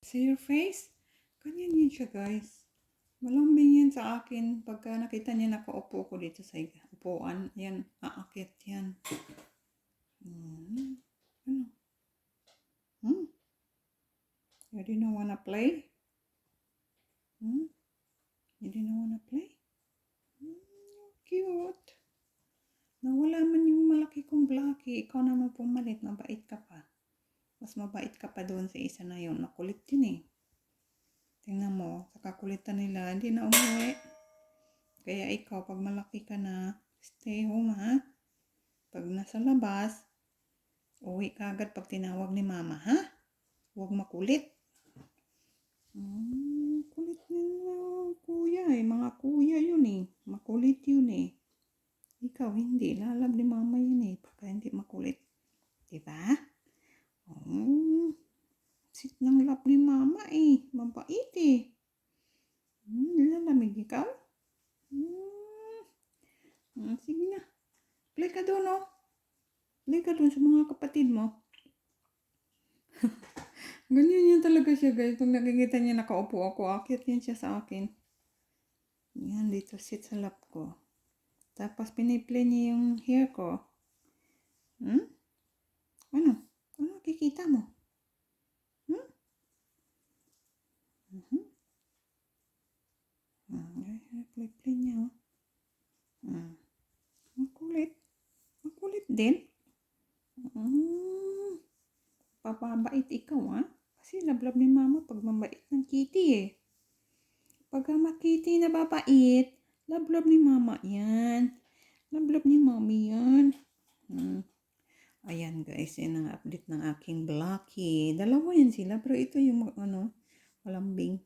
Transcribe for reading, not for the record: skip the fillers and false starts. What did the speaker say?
See your face? Ganyan yan siya, guys. Malambing yan sa akin. Pagka nakita niya nakaupo ko dito sa upuan, yan, aakit yan. Ano? You didn't wanna play? You didn't wanna play? Cute. Nawala man yung malaki kong Blackie. Ikaw naman pumalit. Mabait ka pa. Mas mabait ka pa doon sa isa na yun. Makulit yun eh. Tingnan mo. Sa kakulitan nila. Hindi na umuwi. Kaya ikaw, pag malaki ka na, stay home ha. Pag nasa labas, uwi ka agad pag tinawag ni mama ha. Huwag makulit. Kulit nila kuya eh. Mga kuya yun eh. Makulit yun eh. Ikaw hindi. Lalab ni mama yun eh. Pagka hindi makulit. Diba? Sit ng lap ni mama eh. Mabait eh. Nilalamig ikaw? Sige na. Play ka doon oh. Play ka doon sa mga kapatid mo. Ganyan yan talaga siya guys. Pag nakikita niya nakaupo ako, akit yan siya sa akin. Yan dito, sit sa lap ko. Tapos piniplay niya yung hair ko. Ano? Ano kikita mo? Play niya oh. Makulit. Makulit din. Papabait ikaw ha. Kasi lablab ni mama pag mabait ng kitty eh. Pagka makitty na babait, lablab ni mama yan. Lablab ni mommy yan. Ayan guys, yan ang update ng aking Blackie. Dalawa yan sila, pero ito yung malambing.